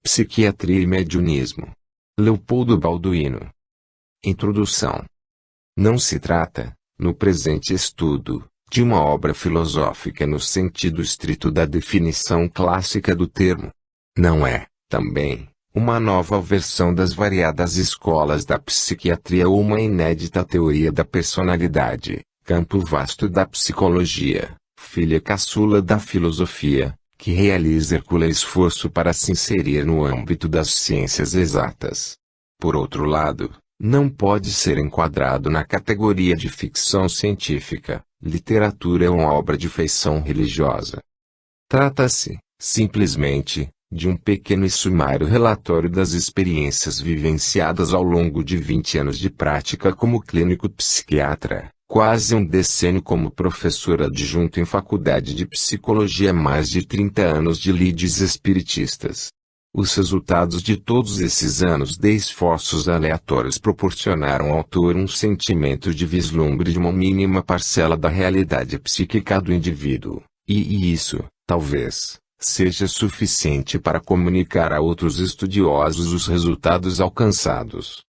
Psiquiatria e mediunismo. Leopoldo Balduino. Introdução. Não se trata, no presente estudo, de uma obra filosófica no sentido estrito da definição clássica do termo. Não é, também, uma nova versão das variadas escolas da psiquiatria ou uma inédita teoria da personalidade, campo vasto da psicologia, filha caçula da filosofia, que realiza hercúleo esforço para se inserir no âmbito das ciências exatas. Por outro lado, não pode ser enquadrado na categoria de ficção científica, literatura ou obra de feição religiosa. Trata-se, simplesmente, de um pequeno e sumário relatório das experiências vivenciadas ao longo de 20 anos de prática como clínico psiquiatra, quase um decênio como professor adjunto em faculdade de psicologia, mais de 30 anos de lides espiritistas. Os resultados de todos esses anos de esforços aleatórios proporcionaram ao autor um sentimento de vislumbre de uma mínima parcela da realidade psíquica do indivíduo, e isso, talvez, seja suficiente para comunicar a outros estudiosos os resultados alcançados.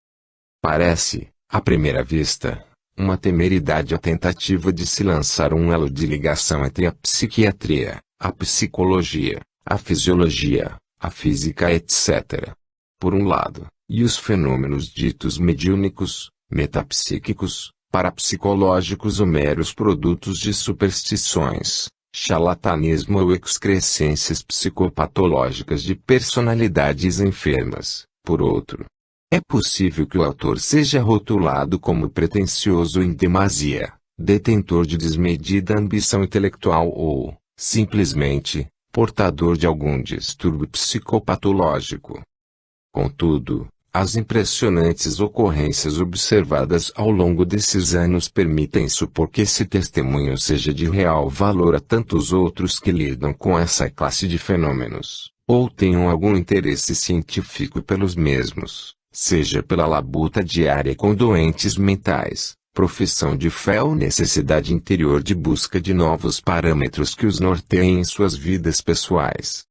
Parece, à primeira vista, uma temeridade a tentativa de se lançar um elo de ligação entre a psiquiatria, a psicologia, a fisiologia, a física, etc. por um lado, e os fenômenos ditos mediúnicos, metapsíquicos, parapsicológicos ou meros produtos de superstições, charlatanismo ou excrescências psicopatológicas de personalidades enfermas, por outro. É possível que o autor seja rotulado como pretensioso em demasia, detentor de desmedida ambição intelectual ou, simplesmente, portador de algum distúrbio psicopatológico. Contudo, as impressionantes ocorrências observadas ao longo desses anos permitem supor que esse testemunho seja de real valor a tantos outros que lidam com essa classe de fenômenos, ou tenham algum interesse científico pelos mesmos, seja pela labuta diária com doentes mentais, profissão de fé ou necessidade interior de busca de novos parâmetros que os norteiem em suas vidas pessoais.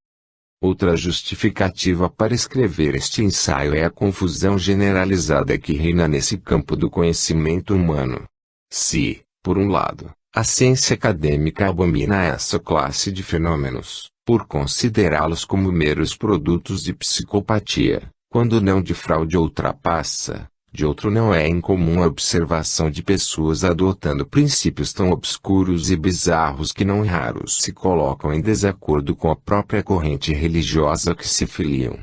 Outra justificativa para escrever este ensaio é a confusão generalizada que reina nesse campo do conhecimento humano. Se, por um lado, a ciência acadêmica abomina essa classe de fenômenos, por considerá-los como meros produtos de psicopatia, quando não de fraude ou trapaça, de outro não é incomum a observação de pessoas adotando princípios tão obscuros e bizarros que não raros se colocam em desacordo com a própria corrente religiosa que se filiam.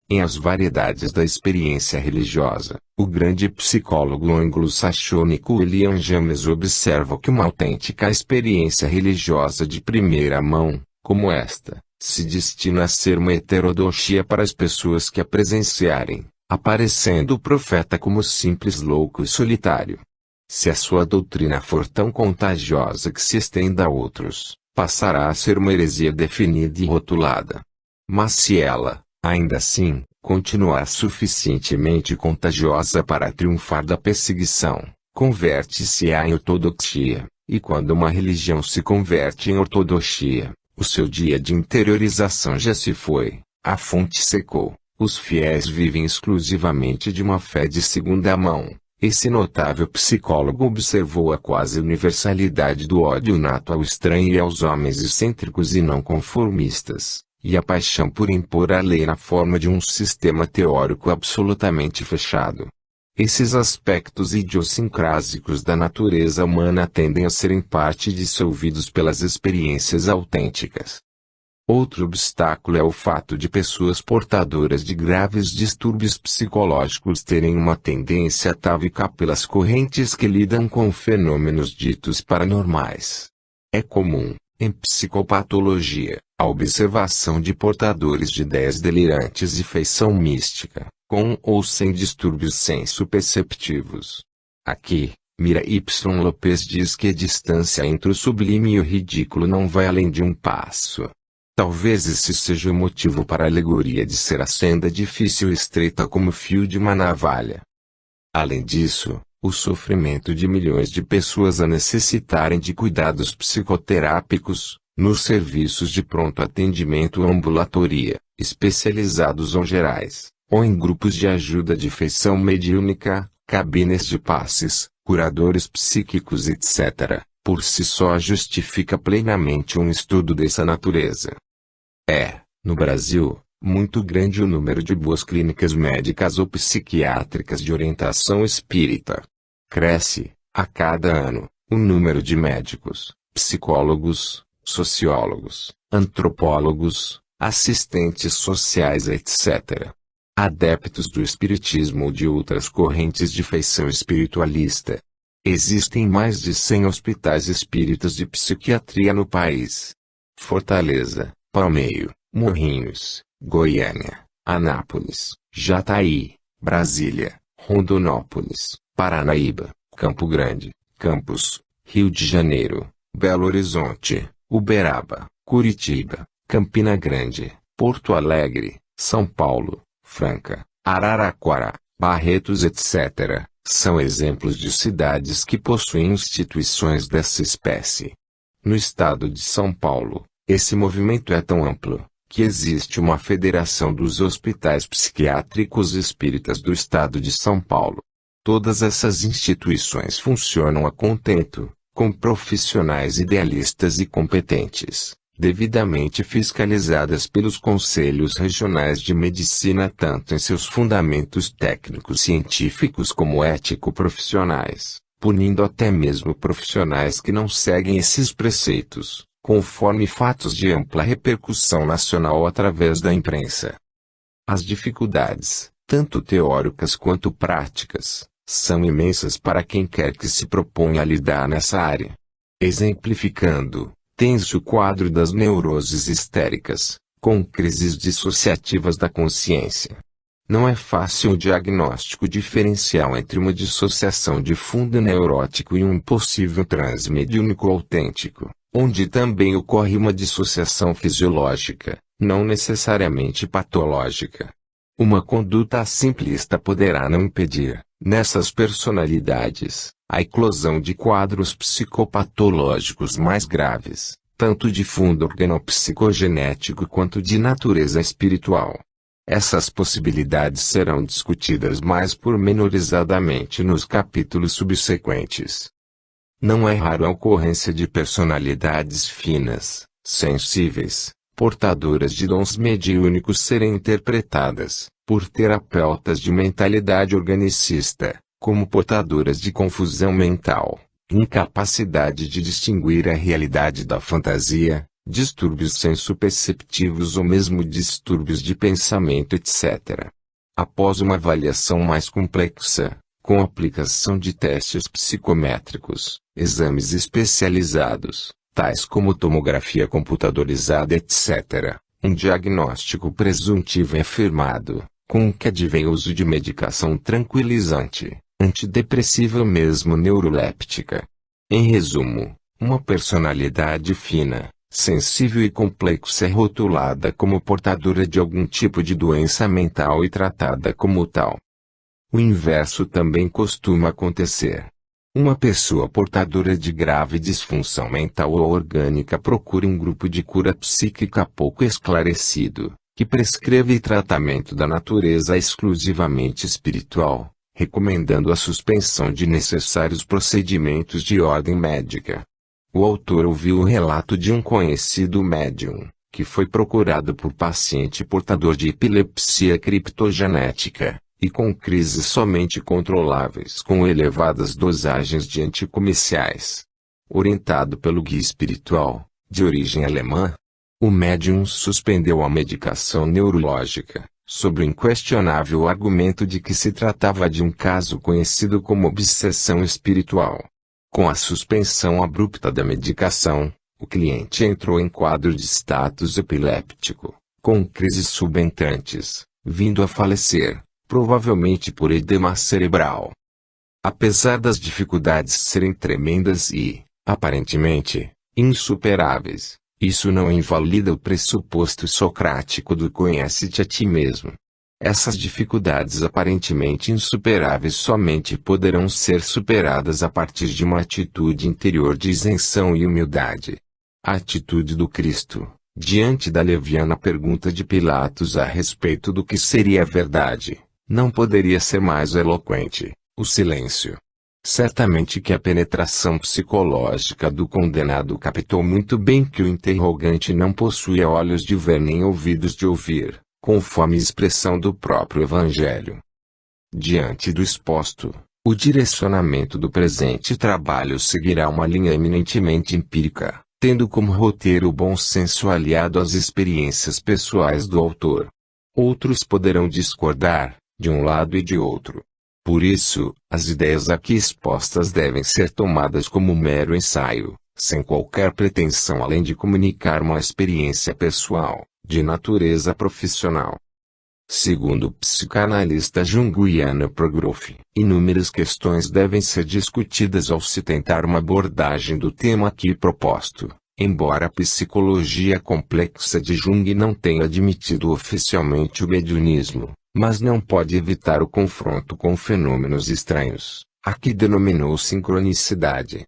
Em As Variedades da Experiência Religiosa, o grande psicólogo anglo-saxônico William James observa que uma autêntica experiência religiosa de primeira mão, como esta, se destina a ser uma heterodoxia para as pessoas que a presenciarem, aparecendo o profeta como simples louco e solitário. Se a sua doutrina for tão contagiosa que se estenda a outros, passará a ser uma heresia definida e rotulada. Mas se ela, ainda assim, continuar suficientemente contagiosa para triunfar da perseguição, converte-se-á em ortodoxia, e quando uma religião se converte em ortodoxia, o seu dia de interiorização já se foi, a fonte secou, os fiéis vivem exclusivamente de uma fé de segunda mão. Esse notável psicólogo observou a quase universalidade do ódio nato ao estranho e aos homens excêntricos e não conformistas, e a paixão por impor a lei na forma de um sistema teórico absolutamente fechado. Esses aspectos idiosincrásicos da natureza humana tendem a ser em parte dissolvidos pelas experiências autênticas. Outro obstáculo é o fato de pessoas portadoras de graves distúrbios psicológicos terem uma tendência atávica pelas correntes que lidam com fenômenos ditos paranormais. É comum, em psicopatologia, a observação de portadores de ideias delirantes e feição mística, com ou sem distúrbios senso-perceptivos. Aqui, Mira Y. Lopes diz que a distância entre o sublime e o ridículo não vai além de um passo. Talvez esse seja o motivo para a alegoria de ser a senda difícil e estreita como o fio de uma navalha. Além disso, o sofrimento de milhões de pessoas a necessitarem de cuidados psicoterápicos, nos serviços de pronto atendimento ou ambulatoria, especializados ou gerais, ou em grupos de ajuda de feição mediúnica, cabines de passes, curadores psíquicos etc., por si só justifica plenamente um estudo dessa natureza. No Brasil, muito grande o número de boas clínicas médicas ou psiquiátricas de orientação espírita. Cresce, a cada ano, o número de médicos, psicólogos, sociólogos, antropólogos, assistentes sociais etc., adeptos do espiritismo ou de outras correntes de feição espiritualista. Existem mais de 100 hospitais espíritas de psiquiatria no país. Fortaleza, Palmeio, Morrinhos, Goiânia, Anápolis, Jataí, Brasília, Rondonópolis, Paranaíba, Campo Grande, Campos, Rio de Janeiro, Belo Horizonte, Uberaba, Curitiba, Campina Grande, Porto Alegre, São Paulo, Franca, Araraquara, Barretos etc., são exemplos de cidades que possuem instituições dessa espécie. No estado de São Paulo, esse movimento é tão amplo, que existe uma federação dos hospitais psiquiátricos espíritas do estado de São Paulo. Todas essas instituições funcionam a contento, com profissionais idealistas e competentes, devidamente fiscalizadas pelos conselhos regionais de medicina tanto em seus fundamentos técnicos científicos como ético-profissionais, punindo até mesmo profissionais que não seguem esses preceitos, conforme fatos de ampla repercussão nacional através da imprensa. As dificuldades, tanto teóricas quanto práticas, são imensas para quem quer que se proponha a lidar nessa área. Exemplificando, tem-se o quadro das neuroses histéricas, com crises dissociativas da consciência. Não é fácil o diagnóstico diferencial entre uma dissociação de fundo neurótico e um possível transe mediúnico autêntico, onde também ocorre uma dissociação fisiológica, não necessariamente patológica. Uma conduta simplista poderá não impedir, nessas personalidades, a eclosão de quadros psicopatológicos mais graves, tanto de fundo organopsicogenético quanto de natureza espiritual. Essas possibilidades serão discutidas mais pormenorizadamente nos capítulos subsequentes. Não é raro a ocorrência de personalidades finas, sensíveis, portadoras de dons mediúnicos serem interpretadas, por terapeutas de mentalidade organicista, como portadoras de confusão mental, incapacidade de distinguir a realidade da fantasia, distúrbios sensoperceptivos ou mesmo distúrbios de pensamento etc. Após uma avaliação mais complexa, com aplicação de testes psicométricos, exames especializados, tais como tomografia computadorizada etc., um diagnóstico presuntivo é firmado, com o que advém o uso de medicação tranquilizante, antidepressiva ou mesmo neuroléptica. Em resumo, uma personalidade fina, sensível e complexa é rotulada como portadora de algum tipo de doença mental e tratada como tal. O inverso também costuma acontecer. Uma pessoa portadora de grave disfunção mental ou orgânica procura um grupo de cura psíquica pouco esclarecido, que prescreve tratamento da natureza exclusivamente espiritual, recomendando a suspensão de necessários procedimentos de ordem médica. O autor ouviu o relato de um conhecido médium, que foi procurado por paciente portador de epilepsia criptogenética, e com crises somente controláveis com elevadas dosagens de anticomerciais. Orientado pelo guia espiritual, de origem alemã, o médium suspendeu a medicação neurológica, sob o inquestionável argumento de que se tratava de um caso conhecido como obsessão espiritual. Com a suspensão abrupta da medicação, o cliente entrou em quadro de status epiléptico, com crises subentrantes, vindo a falecer, provavelmente por edema cerebral. Apesar das dificuldades serem tremendas e, aparentemente, insuperáveis, isso não invalida o pressuposto socrático do conhece-te a ti mesmo. Essas dificuldades aparentemente insuperáveis somente poderão ser superadas a partir de uma atitude interior de isenção e humildade. A atitude do Cristo, Diante da leviana pergunta de Pilatos a respeito do que seria a verdade, não poderia ser mais eloquente o silêncio. Certamente que a penetração psicológica do condenado captou muito bem que o interrogante não possuía olhos de ver nem ouvidos de ouvir, conforme expressão do próprio Evangelho. Diante do exposto, o direcionamento do presente trabalho seguirá uma linha eminentemente empírica, tendo como roteiro o bom senso aliado às experiências pessoais do autor. Outros poderão discordar, de um lado e de outro. Por isso, as ideias aqui expostas devem ser tomadas como mero ensaio, sem qualquer pretensão além de comunicar uma experiência pessoal, de natureza profissional. Segundo o psicanalista junguiano Progroff, inúmeras questões devem ser discutidas ao se tentar uma abordagem do tema aqui proposto, embora a psicologia complexa de Jung não tenha admitido oficialmente o mediunismo, mas não pode evitar o confronto com fenômenos estranhos, aqui denominou sincronicidade.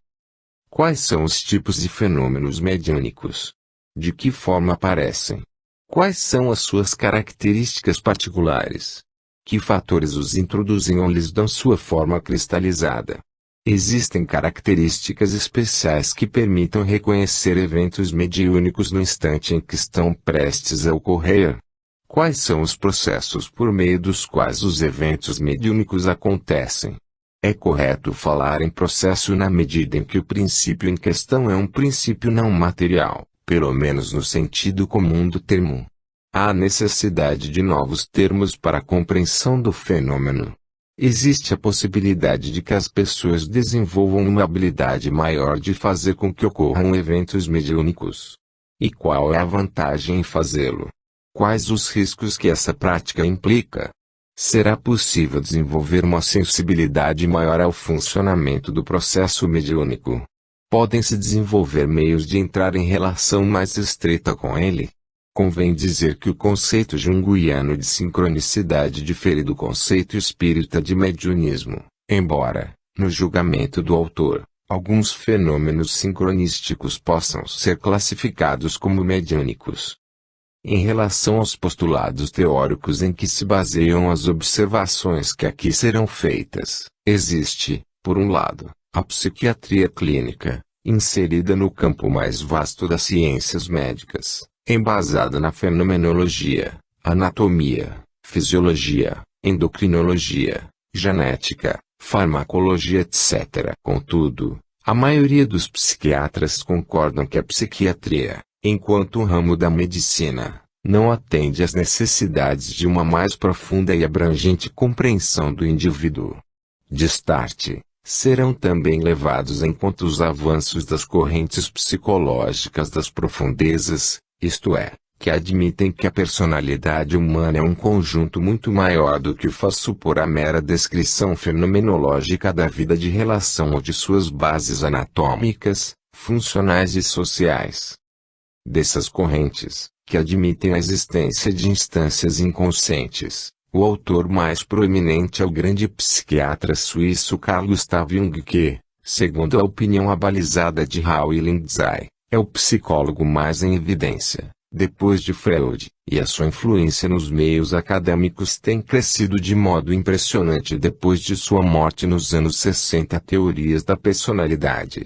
Quais são os tipos de fenômenos mediúnicos? De que forma aparecem? Quais são as suas características particulares? Que fatores os introduzem ou lhes dão sua forma cristalizada? Existem características especiais que permitam reconhecer eventos mediúnicos no instante em que estão prestes a ocorrer? Quais são os processos por meio dos quais os eventos mediúnicos acontecem? É correto falar em processo na medida em que o princípio em questão é um princípio não material, pelo menos no sentido comum do termo. Há necessidade de novos termos para a compreensão do fenômeno. Existe a possibilidade de que as pessoas desenvolvam uma habilidade maior de fazer com que ocorram eventos mediúnicos. E qual é a vantagem em fazê-lo? Quais os riscos que essa prática implica? Será possível desenvolver uma sensibilidade maior ao funcionamento do processo mediúnico? Podem-se desenvolver meios de entrar em relação mais estreita com ele? Convém dizer que o conceito junguiano de sincronicidade difere do conceito espírita de mediunismo, embora, no julgamento do autor, alguns fenômenos sincronísticos possam ser classificados como mediúnicos. Em relação aos postulados teóricos em que se baseiam as observações que aqui serão feitas, existe, por um lado, a psiquiatria clínica, inserida no campo mais vasto das ciências médicas, embasada na fenomenologia, anatomia, fisiologia, endocrinologia, genética, farmacologia etc. Contudo, a maioria dos psiquiatras concordam que a psiquiatria, enquanto ramo da medicina, não atende às necessidades de uma mais profunda e abrangente compreensão do indivíduo. De start, serão também levados em conta os avanços das correntes psicológicas das profundezas, isto é, que admitem que a personalidade humana é um conjunto muito maior do que o faz supor a mera descrição fenomenológica da vida de relação ou de suas bases anatômicas, funcionais e sociais. Dessas correntes, que admitem a existência de instâncias inconscientes, o autor mais proeminente é o grande psiquiatra suíço Carl Gustav Jung que, segundo a opinião abalizada de Raul Lindsay, é o psicólogo mais em evidência, depois de Freud, e a sua influência nos meios acadêmicos tem crescido de modo impressionante depois de sua morte nos anos 60. Teorias da personalidade.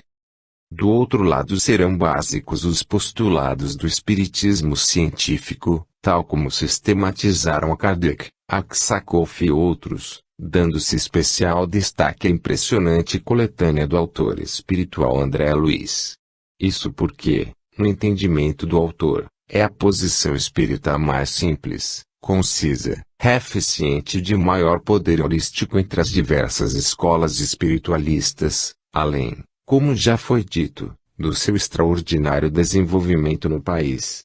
Do outro lado serão básicos os postulados do espiritismo científico, tal como sistematizaram a Kardec, Aksakoff e outros, dando-se especial destaque à impressionante coletânea do autor espiritual André Luiz. Isso porque, no entendimento do autor, é a posição espírita mais simples, concisa, eficiente e de maior poder heurístico entre as diversas escolas espiritualistas, além, como já foi dito, do seu extraordinário desenvolvimento no país.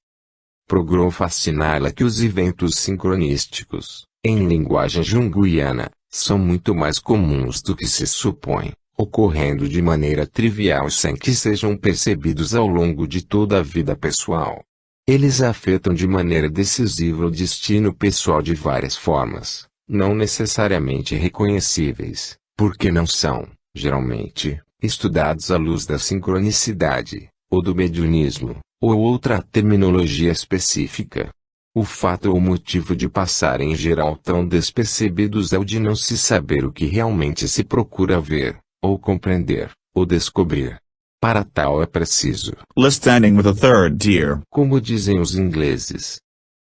Progroff assinala que os eventos sincronísticos, em linguagem junguiana, são muito mais comuns do que se supõe, ocorrendo de maneira trivial sem que sejam percebidos ao longo de toda a vida pessoal. Eles afetam de maneira decisiva o destino pessoal de várias formas, não necessariamente reconhecíveis, porque não são, geralmente, estudados à luz da sincronicidade, ou do mediunismo, ou outra terminologia específica. O fato ou motivo de passarem em geral tão despercebidos é o de não se saber o que realmente se procura ver, ou compreender, ou descobrir. Para tal é preciso Listening with a third ear. Como dizem os ingleses.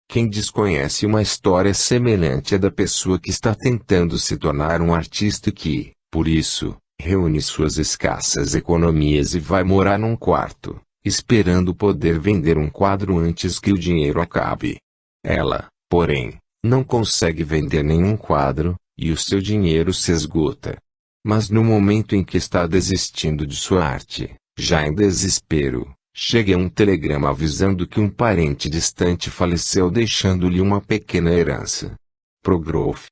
Quem desconhece uma história semelhante à da pessoa que está tentando se tornar um artista que, por isso, reúne suas escassas economias e vai morar num quarto, esperando poder vender um quadro antes que o dinheiro acabe. Ela, porém, não consegue vender nenhum quadro, e o seu dinheiro se esgota. Mas no momento em que está desistindo de sua arte, já em desespero, chega um telegrama avisando que um parente distante faleceu deixando-lhe uma pequena herança. Progrove.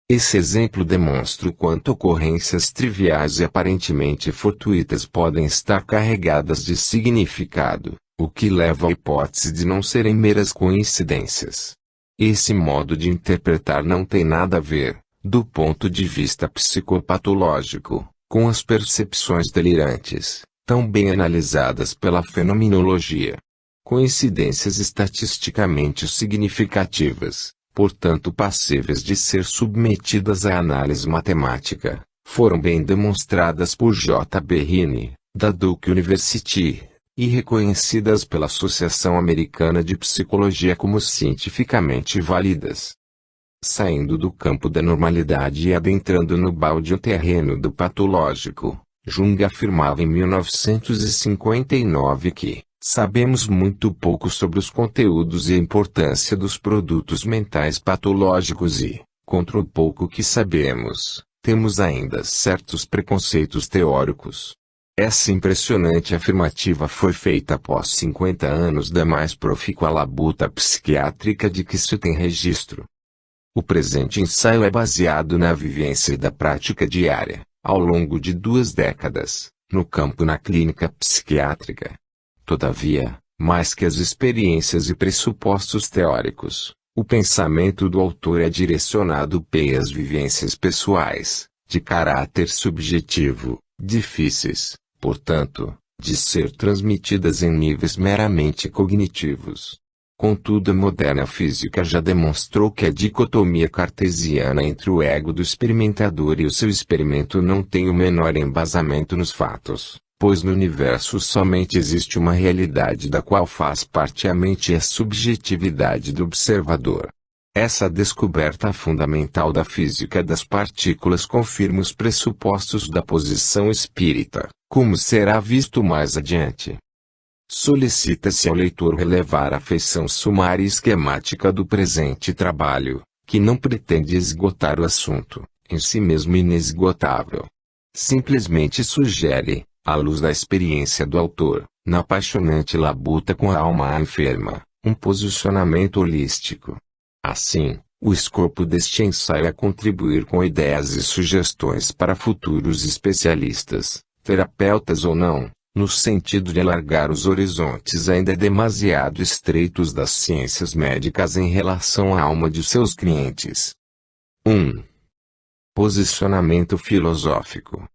Esse exemplo demonstra o quanto ocorrências triviais e aparentemente fortuitas podem estar carregadas de significado, o que leva à hipótese de não serem meras coincidências. Esse modo de interpretar não tem nada a ver, do ponto de vista psicopatológico, com as percepções delirantes, tão bem analisadas pela fenomenologia. Coincidências estatisticamente significativas, portanto passíveis de ser submetidas à análise matemática, foram bem demonstradas por J. Berrini, da Duke University, e reconhecidas pela Associação Americana de Psicologia como cientificamente válidas. Saindo do campo da normalidade e adentrando no baldio terreno do patológico, Jung afirmava em 1959 que sabemos muito pouco sobre os conteúdos e a importância dos produtos mentais patológicos e, contra o pouco que sabemos, temos ainda certos preconceitos teóricos. Essa impressionante afirmativa foi feita após 50 anos da mais profícua labuta psiquiátrica de que se tem registro. O presente ensaio é baseado na vivência e da prática diária, ao longo de 2 décadas, no campo na clínica psiquiátrica. Todavia, mais que as experiências e pressupostos teóricos, o pensamento do autor é direcionado para as vivências pessoais, de caráter subjetivo, difíceis, portanto, de ser transmitidas em níveis meramente cognitivos. Contudo, a moderna física já demonstrou que a dicotomia cartesiana entre o ego do experimentador e o seu experimento não tem o menor embasamento nos fatos, pois no universo somente existe uma realidade da qual faz parte a mente e a subjetividade do observador. Essa descoberta fundamental da física das partículas confirma os pressupostos da posição espírita, como será visto mais adiante. Solicita-se ao leitor relevar a feição sumária e esquemática do presente trabalho, que não pretende esgotar o assunto, em si mesmo inesgotável. Simplesmente sugere, à luz da experiência do autor, na apaixonante labuta com a alma enferma, um posicionamento holístico. Assim, o escopo deste ensaio é contribuir com ideias e sugestões para futuros especialistas, terapeutas ou não, no sentido de alargar os horizontes ainda demasiado estreitos das ciências médicas em relação à alma de seus clientes. 1. Posicionamento filosófico.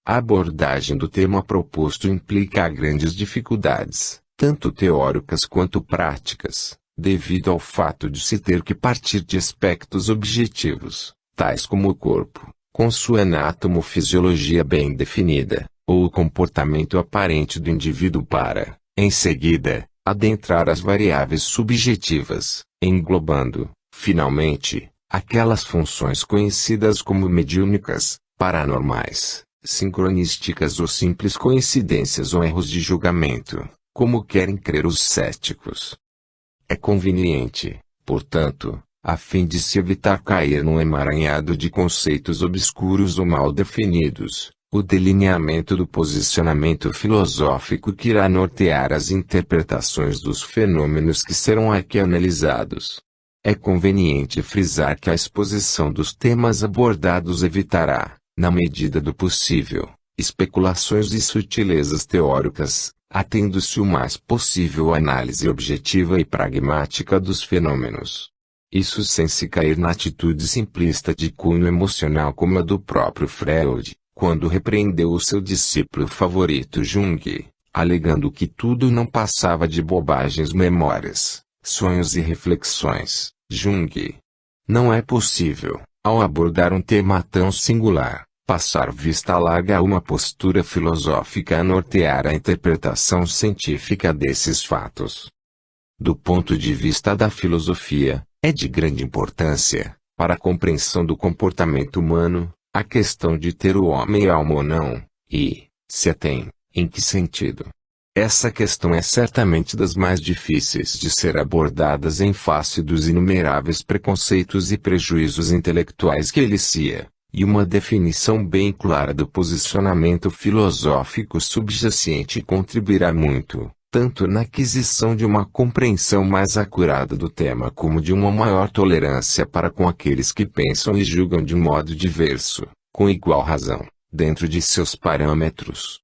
A abordagem do tema proposto implica grandes dificuldades, tanto teóricas quanto práticas, devido ao fato de se ter que partir de aspectos objetivos, tais como o corpo, com sua anatomofisiologia bem definida, ou o comportamento aparente do indivíduo para, em seguida, adentrar as variáveis subjetivas, englobando, finalmente, aquelas funções conhecidas como mediúnicas, paranormais, sincronísticas ou simples coincidências ou erros de julgamento, como querem crer os céticos. É conveniente, portanto, a fim de se evitar cair num emaranhado de conceitos obscuros ou mal definidos, o delineamento do posicionamento filosófico que irá nortear as interpretações dos fenômenos que serão aqui analisados. É conveniente frisar que a exposição dos temas abordados evitará, na medida do possível, especulações e sutilezas teóricas, atendo-se o mais possível à análise objetiva e pragmática dos fenômenos. Isso sem se cair na atitude simplista de cunho emocional como a do próprio Freud, quando repreendeu o seu discípulo favorito Jung, alegando que tudo não passava de bobagens, memórias, sonhos e reflexões. Jung. Não é possível, ao abordar um tema tão singular, passar vista larga a uma postura filosófica a nortear a interpretação científica desses fatos. Do ponto de vista da filosofia, é de grande importância, para a compreensão do comportamento humano, a questão de ter o homem alma ou não, e, se a tem, em que sentido. Essa questão é certamente das mais difíceis de ser abordadas em face dos inumeráveis preconceitos e prejuízos intelectuais que elicia, e uma definição bem clara do posicionamento filosófico subjacente contribuirá muito, tanto na aquisição de uma compreensão mais acurada do tema como de uma maior tolerância para com aqueles que pensam e julgam de modo diverso, com igual razão, dentro de seus parâmetros.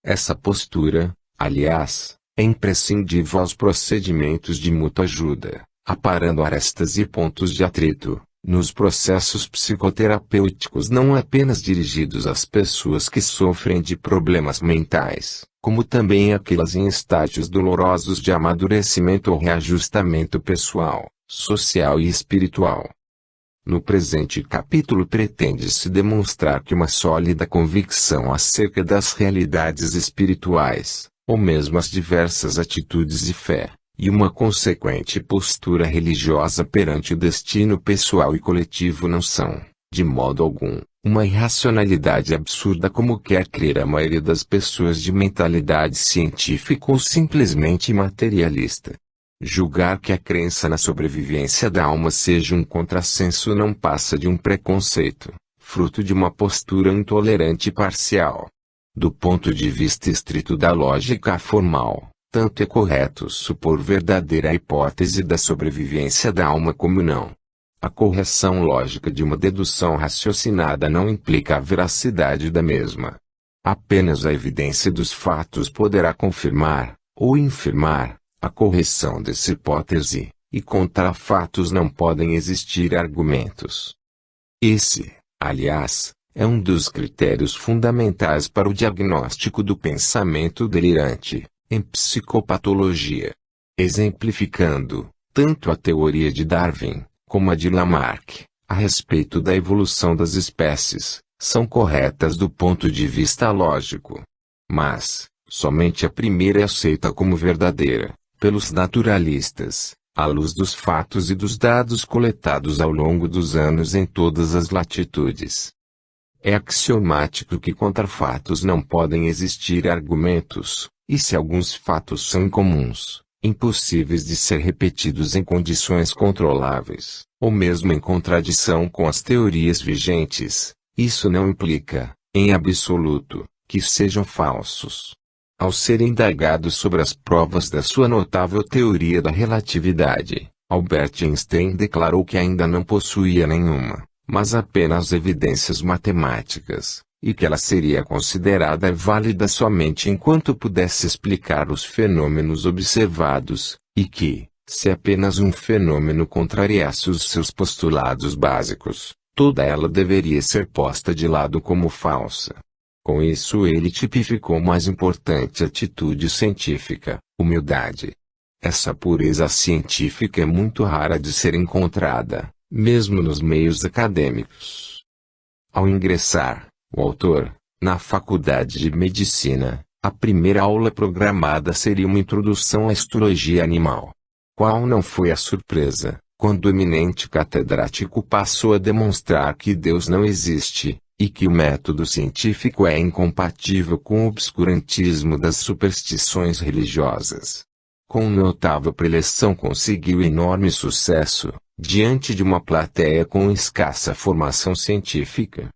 Essa postura, aliás, é imprescindível aos procedimentos de mútua ajuda, aparando arestas e pontos de atrito, nos processos psicoterapêuticos não apenas dirigidos às pessoas que sofrem de problemas mentais, como também aquelas em estágios dolorosos de amadurecimento ou reajustamento pessoal, social e espiritual. No presente capítulo pretende-se demonstrar que uma sólida convicção acerca das realidades espirituais, ou mesmo as diversas atitudes de fé, e uma consequente postura religiosa perante o destino pessoal e coletivo não são, de modo algum, uma irracionalidade absurda como quer crer a maioria das pessoas de mentalidade científica ou simplesmente materialista. Julgar que a crença na sobrevivência da alma seja um contrassenso não passa de um preconceito, fruto de uma postura intolerante e parcial. Do ponto de vista estrito da lógica formal, tanto é correto supor verdadeira a hipótese da sobrevivência da alma como não. A correção lógica de uma dedução raciocinada não implica a veracidade da mesma. Apenas a evidência dos fatos poderá confirmar, ou infirmar, a correção dessa hipótese, e contra fatos não podem existir argumentos. Esse, aliás, é um dos critérios fundamentais para o diagnóstico do pensamento delirante, em psicopatologia. Exemplificando, tanto a teoria de Darwin, como a de Lamarck, a respeito da evolução das espécies, são corretas do ponto de vista lógico. Mas, somente a primeira é aceita como verdadeira, pelos naturalistas, à luz dos fatos e dos dados coletados ao longo dos anos em todas as latitudes. É axiomático que contra fatos não podem existir argumentos, e se alguns fatos são incomuns, impossíveis de ser repetidos em condições controláveis, ou mesmo em contradição com as teorias vigentes, isso não implica, em absoluto, que sejam falsos. Ao ser indagado sobre as provas da sua notável teoria da relatividade, Albert Einstein declarou que ainda não possuía nenhuma, mas apenas evidências matemáticas, e que ela seria considerada válida somente enquanto pudesse explicar os fenômenos observados, e que, se apenas um fenômeno contrariasse os seus postulados básicos, toda ela deveria ser posta de lado como falsa. Com isso ele tipificou a mais importante atitude científica, humildade. Essa pureza científica é muito rara de ser encontrada, mesmo nos meios acadêmicos. Ao ingressar, o autor, na Faculdade de Medicina, a primeira aula programada seria uma introdução à histologia animal. Qual não foi a surpresa, quando o eminente catedrático passou a demonstrar que Deus não existe, e que o método científico é incompatível com o obscurantismo das superstições religiosas. Com notável preleção conseguiu enorme sucesso, diante de uma plateia com escassa formação científica.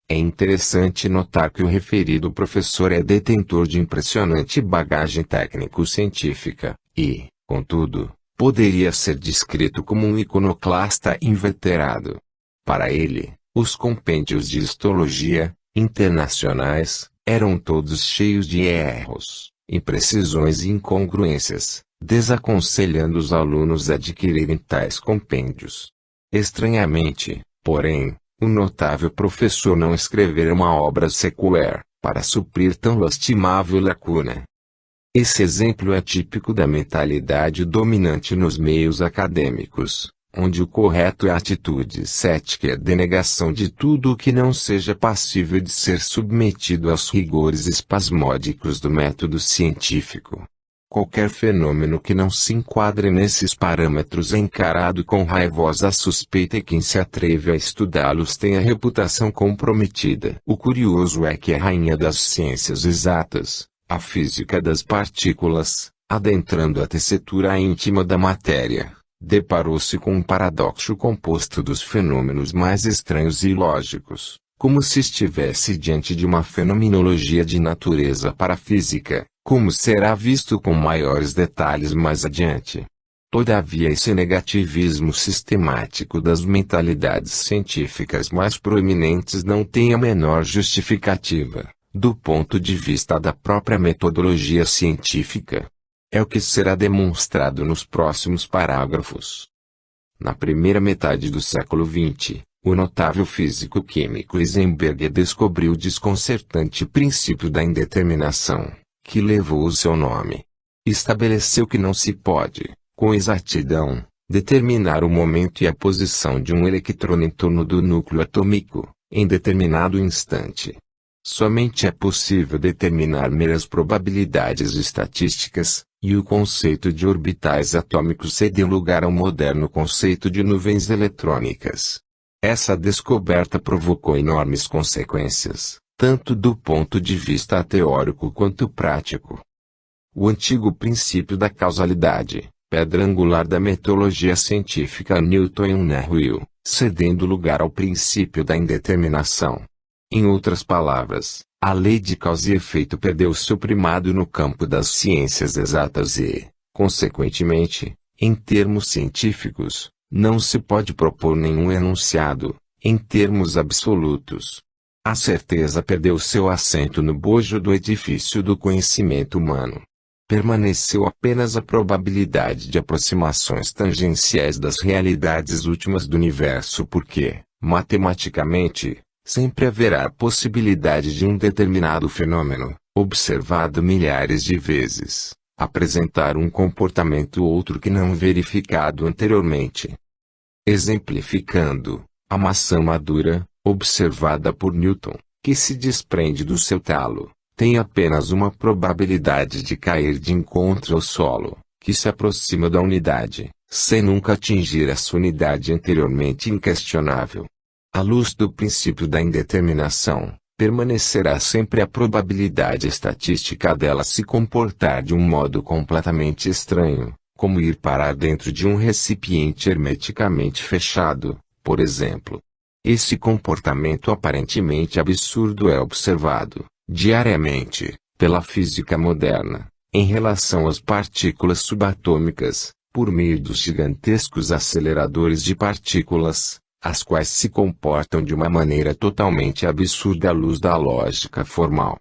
É interessante notar que o referido professor é detentor de impressionante bagagem técnico-científica, e, contudo, poderia ser descrito como um iconoclasta inveterado. Para ele, os compêndios de histologia, internacionais, eram todos cheios de erros, imprecisões e incongruências, desaconselhando os alunos a adquirirem tais compêndios. Estranhamente, porém, o notável professor não escrevera uma obra sequer, para suprir tão lastimável lacuna. Esse exemplo é típico da mentalidade dominante nos meios acadêmicos, onde o correto é a atitude cética e a denegação de tudo o que não seja passível de ser submetido aos rigores espasmódicos do método científico. Qualquer fenômeno que não se enquadre nesses parâmetros é encarado com raivosa suspeita e quem se atreve a estudá-los tem a reputação comprometida. O curioso é que a rainha das ciências exatas, a física das partículas, adentrando a tessitura íntima da matéria, deparou-se com um paradoxo composto dos fenômenos mais estranhos e ilógicos, como se estivesse diante de uma fenomenologia de natureza parafísica, como será visto com maiores detalhes mais adiante. Todavia esse negativismo sistemático das mentalidades científicas mais proeminentes não tem a menor justificativa, do ponto de vista da própria metodologia científica. É o que será demonstrado nos próximos parágrafos. Na primeira metade do século XX, o notável físico-químico Heisenberg descobriu o desconcertante princípio da indeterminação, que levou o seu nome. Estabeleceu que não se pode, com exatidão, determinar o momento e a posição de um elétron em torno do núcleo atômico, em determinado instante. Somente é possível determinar meras probabilidades estatísticas, e o conceito de orbitais atômicos cedeu lugar ao moderno conceito de nuvens eletrônicas. Essa descoberta provocou enormes consequências, tanto do ponto de vista teórico quanto prático. O antigo princípio da causalidade, pedra angular da metodologia científica newtoniana ruiu, cedendo lugar ao princípio da indeterminação. Em outras palavras, a lei de causa e efeito perdeu seu primado no campo das ciências exatas e, consequentemente, em termos científicos, não se pode propor nenhum enunciado, em termos absolutos. A certeza perdeu seu assento no bojo do edifício do conhecimento humano. Permaneceu apenas a probabilidade de aproximações tangenciais das realidades últimas do universo porque, matematicamente, sempre haverá a possibilidade de um determinado fenômeno, observado milhares de vezes, apresentar um comportamento outro que não verificado anteriormente. Exemplificando, a maçã madura, observada por Newton, que se desprende do seu talo, tem apenas uma probabilidade de cair de encontro ao solo, que se aproxima da unidade, sem nunca atingir essa unidade anteriormente inquestionável. À luz do princípio da indeterminação, permanecerá sempre a probabilidade estatística dela se comportar de um modo completamente estranho, como ir parar dentro de um recipiente hermeticamente fechado, por exemplo. Esse comportamento aparentemente absurdo é observado, diariamente, pela física moderna, em relação às partículas subatômicas, por meio dos gigantescos aceleradores de partículas, as quais se comportam de uma maneira totalmente absurda à luz da lógica formal.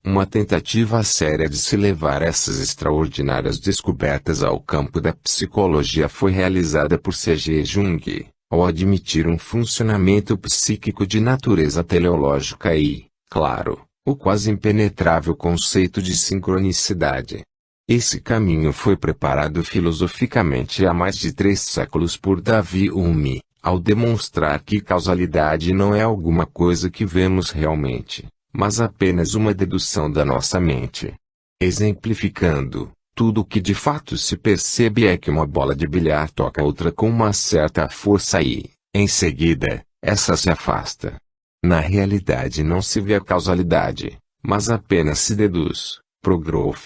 Uma tentativa séria de se levar essas extraordinárias descobertas ao campo da psicologia foi realizada por C.G. Jung, ao admitir um funcionamento psíquico de natureza teleológica e, claro, o quase impenetrável conceito de sincronicidade. Esse caminho foi preparado filosoficamente há mais de 3 séculos por David Hume, ao demonstrar que causalidade não é alguma coisa que vemos realmente, mas apenas uma dedução da nossa mente. Exemplificando, tudo o que de fato se percebe é que uma bola de bilhar toca outra com uma certa força e, em seguida, essa se afasta. Na realidade não se vê a causalidade, mas apenas se deduz, pro Groff.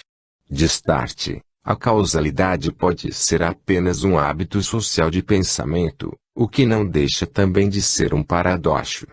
De start, a causalidade pode ser apenas um hábito social de pensamento, o que não deixa também de ser um paradoxo.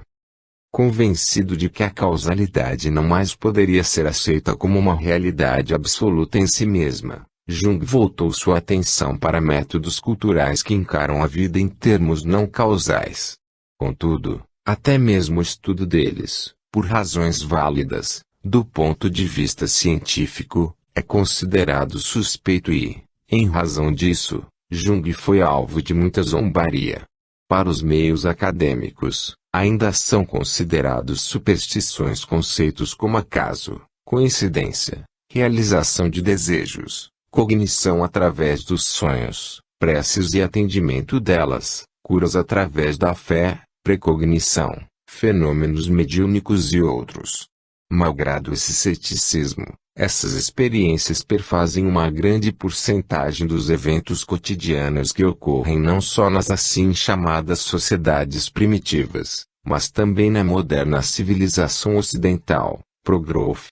Convencido de que a causalidade não mais poderia ser aceita como uma realidade absoluta em si mesma, Jung voltou sua atenção para métodos culturais que encaram a vida em termos não causais. Contudo, até mesmo o estudo deles, por razões válidas, do ponto de vista científico, é considerado suspeito e, em razão disso, Jung foi alvo de muita zombaria. Para os meios acadêmicos, ainda são considerados superstições conceitos como acaso, coincidência, realização de desejos, cognição através dos sonhos, preces e atendimento delas, curas através da fé, precognição, fenômenos mediúnicos e outros. Malgrado esse ceticismo, essas experiências perfazem uma grande porcentagem dos eventos cotidianos que ocorrem não só nas assim chamadas sociedades primitivas, mas também na moderna civilização ocidental, pro-growth.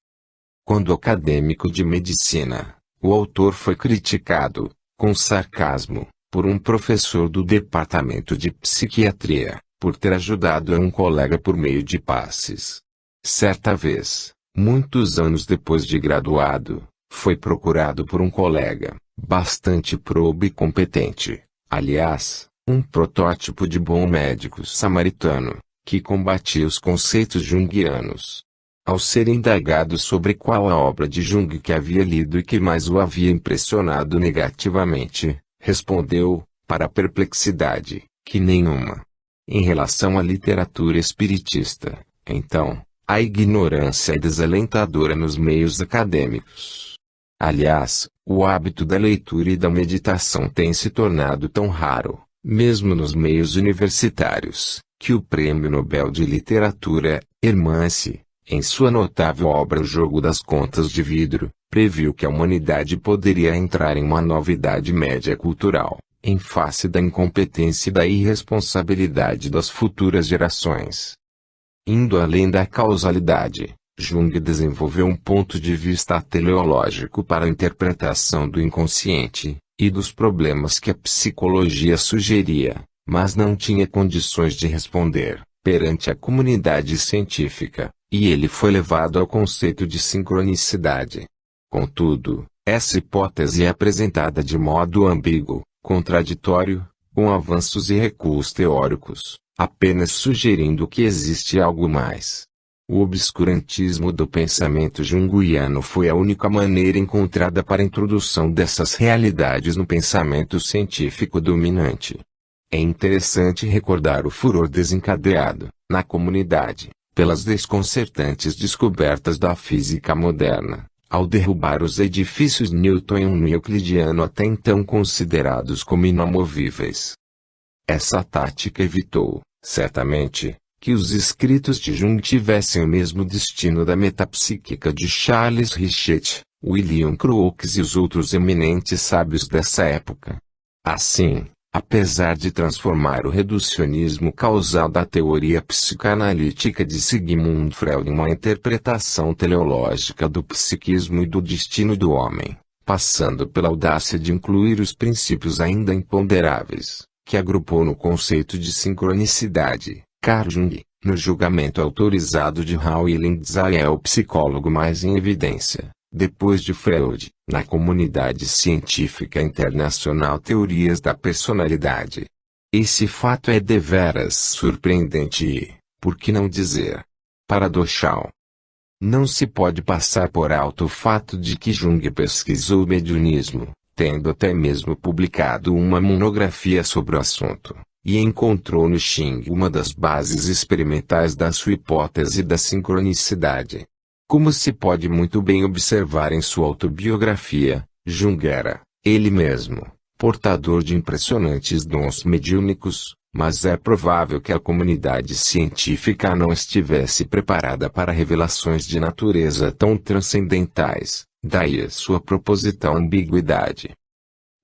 Quando acadêmico de medicina, o autor foi criticado, com sarcasmo, por um professor do departamento de psiquiatria, por ter ajudado um colega por meio de passes. Certa vez, muitos anos depois de graduado, foi procurado por um colega, bastante probo e competente, aliás, um protótipo de bom médico samaritano, que combatia os conceitos junguianos. Ao ser indagado sobre qual a obra de Jung que havia lido e que mais o havia impressionado negativamente, respondeu, para a perplexidade, que nenhuma. Em relação à literatura espiritista, então, a ignorância é desalentadora nos meios acadêmicos. Aliás, o hábito da leitura e da meditação tem se tornado tão raro, mesmo nos meios universitários, que o Prêmio Nobel de Literatura, Hermance, em sua notável obra O Jogo das Contas de Vidro, previu que a humanidade poderia entrar em uma nova idade média cultural, em face da incompetência e da irresponsabilidade das futuras gerações. Indo além da causalidade, Jung desenvolveu um ponto de vista teleológico para a interpretação do inconsciente, e dos problemas que a psicologia sugeria, mas não tinha condições de responder, perante a comunidade científica, e ele foi levado ao conceito de sincronicidade. Contudo, essa hipótese é apresentada de modo ambíguo, contraditório, com avanços e recuos teóricos, apenas sugerindo que existe algo mais. O obscurantismo do pensamento junguiano foi a única maneira encontrada para a introdução dessas realidades no pensamento científico dominante. É interessante recordar o furor desencadeado, na comunidade, pelas desconcertantes descobertas da física moderna, ao derrubar os edifícios newtoniano e euclidiano até então considerados como inamovíveis. Essa tática evitou, certamente, que os escritos de Jung tivessem o mesmo destino da metapsíquica de Charles Richet, William Crookes e os outros eminentes sábios dessa época. Assim, apesar de transformar o reducionismo causal da teoria psicanalítica de Sigmund Freud em uma interpretação teleológica do psiquismo e do destino do homem, passando pela audácia de incluir os princípios ainda imponderáveis, que agrupou no conceito de sincronicidade, Carl Jung, no julgamento autorizado de Raoul Lindsay é o psicólogo mais em evidência, depois de Freud, na comunidade científica internacional teorias da personalidade. Esse fato é deveras surpreendente e, por que não dizer, paradoxal. Não se pode passar por alto o fato de que Jung pesquisou o mediunismo, tendo até mesmo publicado uma monografia sobre o assunto, e encontrou no Xing uma das bases experimentais da sua hipótese da sincronicidade. Como se pode muito bem observar em sua autobiografia, Jung era, ele mesmo, portador de impressionantes dons mediúnicos, mas é provável que a comunidade científica não estivesse preparada para revelações de natureza tão transcendentais, daí a sua proposital ambiguidade.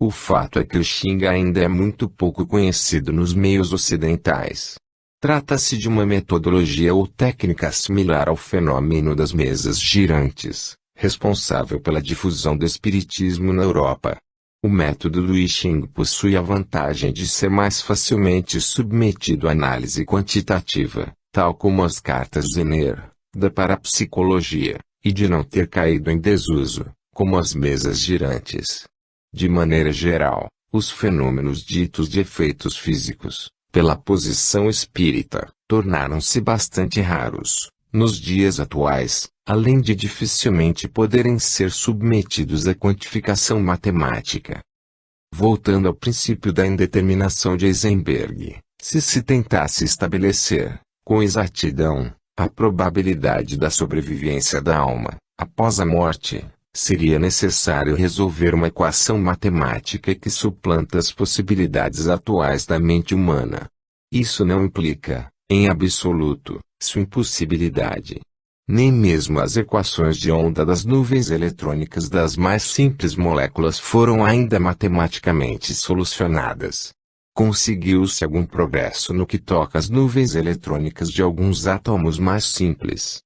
O fato é que o Xing ainda é muito pouco conhecido nos meios ocidentais. Trata-se de uma metodologia ou técnica similar ao fenômeno das mesas girantes, responsável pela difusão do espiritismo na Europa. O método do I Ching possui a vantagem de ser mais facilmente submetido à análise quantitativa, tal como as cartas Zener, da parapsicologia, e de não ter caído em desuso, como as mesas girantes. De maneira geral, os fenômenos ditos de efeitos físicos, pela posição espírita, tornaram-se bastante raros, nos dias atuais, além de dificilmente poderem ser submetidos à quantificação matemática. Voltando ao princípio da indeterminação de Heisenberg, se se tentasse estabelecer, com exatidão, a probabilidade da sobrevivência da alma, após a morte, seria necessário resolver uma equação matemática que suplanta as possibilidades atuais da mente humana. Isso não implica, em absoluto, sua impossibilidade. Nem mesmo as equações de onda das nuvens eletrônicas das mais simples moléculas foram ainda matematicamente solucionadas. Conseguiu-se algum progresso no que toca às nuvens eletrônicas de alguns átomos mais simples.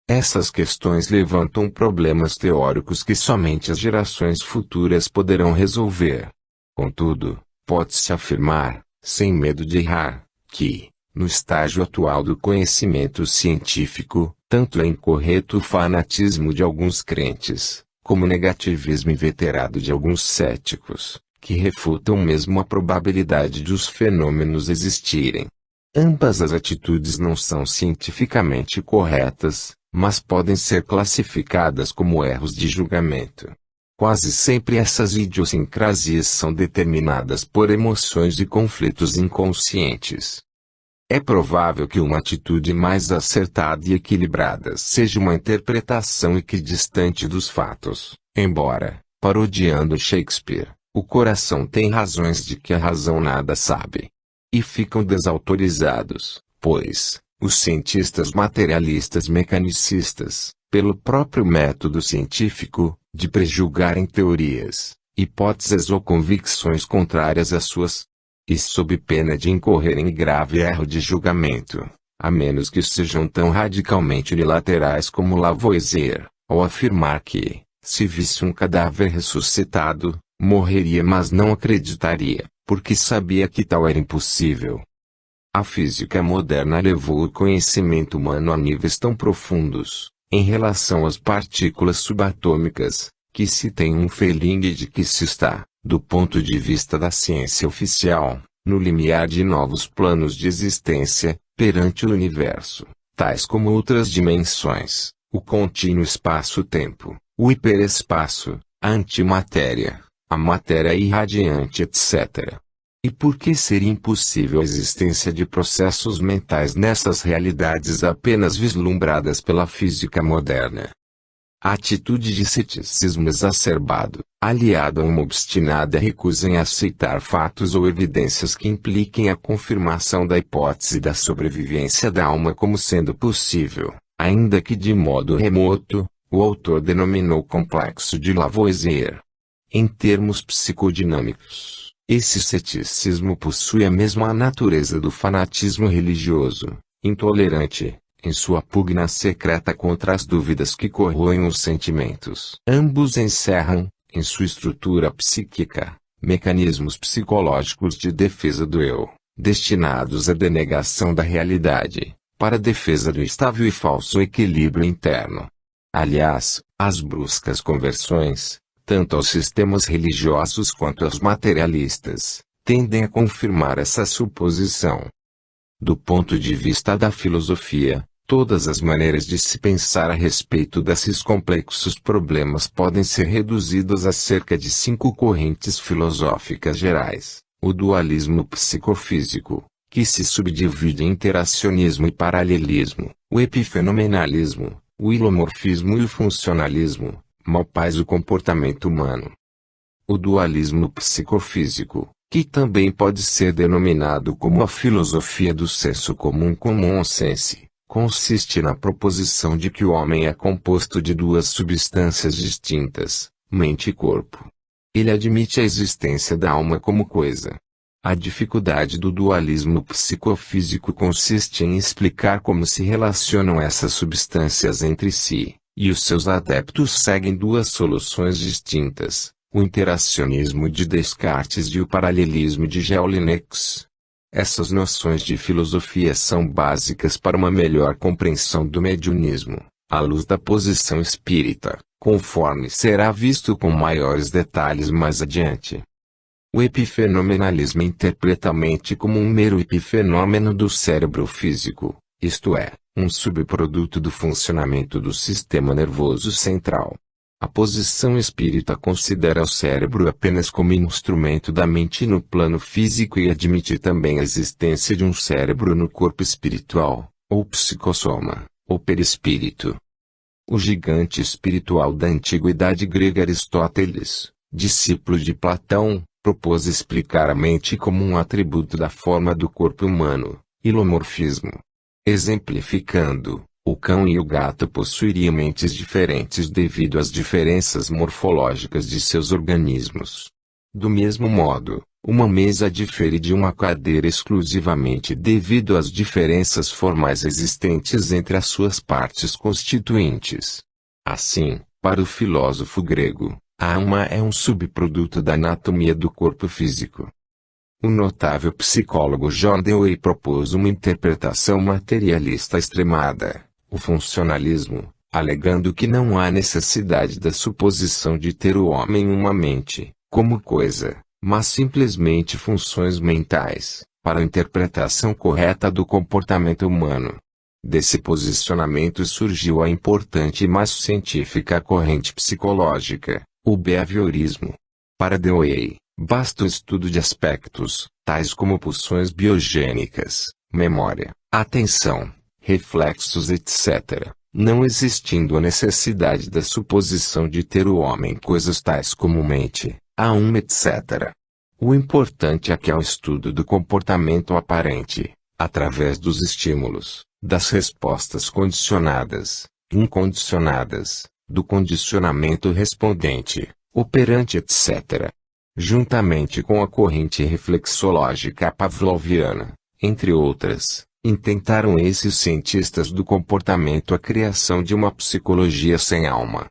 Essas questões levantam problemas teóricos que somente as gerações futuras poderão resolver. Contudo, pode-se afirmar, sem medo de errar, que, no estágio atual do conhecimento científico, tanto é incorreto o fanatismo de alguns crentes, como o negativismo inveterado de alguns céticos, que refutam mesmo a probabilidade de os fenômenos existirem. Ambas as atitudes não são cientificamente corretas, mas podem ser classificadas como erros de julgamento. Quase sempre essas idiosincrasias são determinadas por emoções e conflitos inconscientes. É provável que uma atitude mais acertada e equilibrada seja uma interpretação equidistante dos fatos, embora, parodiando Shakespeare, o coração tem razões de que a razão nada sabe. E ficam desautorizados, pois, os cientistas materialistas mecanicistas, pelo próprio método científico, de prejulgarem teorias, hipóteses ou convicções contrárias às suas, e sob pena de incorrerem em grave erro de julgamento, a menos que sejam tão radicalmente unilaterais como Lavoisier, ao afirmar que, se visse um cadáver ressuscitado, morreria mas não acreditaria, porque sabia que tal era impossível. A física moderna levou o conhecimento humano a níveis tão profundos, em relação às partículas subatômicas, que se tem um feeling de que se está, do ponto de vista da ciência oficial, no limiar de novos planos de existência, perante o universo, tais como outras dimensões, o contínuo espaço-tempo, o hiperespaço, a antimatéria, a matéria irradiante, etc. E por que seria impossível a existência de processos mentais nessas realidades apenas vislumbradas pela física moderna? A atitude de ceticismo exacerbado, aliado a uma obstinada recusa em aceitar fatos ou evidências que impliquem a confirmação da hipótese da sobrevivência da alma como sendo possível, ainda que de modo remoto, o autor denominou complexo de Lavoisier. Em termos psicodinâmicos, esse ceticismo possui a mesma natureza do fanatismo religioso, intolerante, em sua pugna secreta contra as dúvidas que corroem os sentimentos. Ambos encerram, em sua estrutura psíquica, mecanismos psicológicos de defesa do eu, destinados à denegação da realidade, para a defesa do estável e falso equilíbrio interno. Aliás, as bruscas conversões, tanto aos sistemas religiosos quanto aos materialistas, tendem a confirmar essa suposição. Do ponto de vista da filosofia, todas as maneiras de se pensar a respeito desses complexos problemas podem ser reduzidas a cerca de 5 correntes filosóficas gerais: o dualismo psicofísico, que se subdivide em interacionismo e paralelismo, o epifenomenalismo, o ilomorfismo e o funcionalismo, Malpays o comportamento humano. O dualismo psicofísico, que também pode ser denominado como a filosofia do senso comum common sense, consiste na proposição de que o homem é composto de duas substâncias distintas, mente e corpo. Ele admite a existência da alma como coisa. A dificuldade do dualismo psicofísico consiste em explicar como se relacionam essas substâncias entre si, e os seus adeptos seguem duas soluções distintas: o interacionismo de Descartes e o paralelismo de Jean-Linux. Essas noções de filosofia são básicas para uma melhor compreensão do mediunismo, à luz da posição espírita, conforme será visto com maiores detalhes mais adiante. O epifenomenalismo interpreta a mente como um mero epifenômeno do cérebro físico, isto é, um subproduto do funcionamento do sistema nervoso central. A posição espírita considera o cérebro apenas como instrumento da mente no plano físico e admite também a existência de um cérebro no corpo espiritual, ou psicossoma, ou perispírito. O gigante espiritual da antiguidade grega Aristóteles, discípulo de Platão, propôs explicar a mente como um atributo da forma do corpo humano, hilomorfismo. Exemplificando, o cão e o gato possuiriam mentes diferentes devido às diferenças morfológicas de seus organismos. Do mesmo modo, uma mesa difere de uma cadeira exclusivamente devido às diferenças formais existentes entre as suas partes constituintes. Assim, para o filósofo grego, a alma é um subproduto da anatomia do corpo físico. O notável psicólogo John Dewey propôs uma interpretação materialista extremada, o funcionalismo, alegando que não há necessidade da suposição de ter o homem uma mente, como coisa, mas simplesmente funções mentais, para a interpretação correta do comportamento humano. Desse posicionamento surgiu a importante e mais científica corrente psicológica, o behaviorismo. Para Dewey, basta o estudo de aspectos, tais como pulsões biogênicas, memória, atenção, reflexos etc., não existindo a necessidade da suposição de ter o homem coisas tais como mente, alma etc. O importante é que ao estudo do comportamento aparente, através dos estímulos, das respostas condicionadas, incondicionadas, do condicionamento respondente, operante etc., juntamente com a corrente reflexológica pavloviana, entre outras, intentaram esses cientistas do comportamento a criação de uma psicologia sem alma.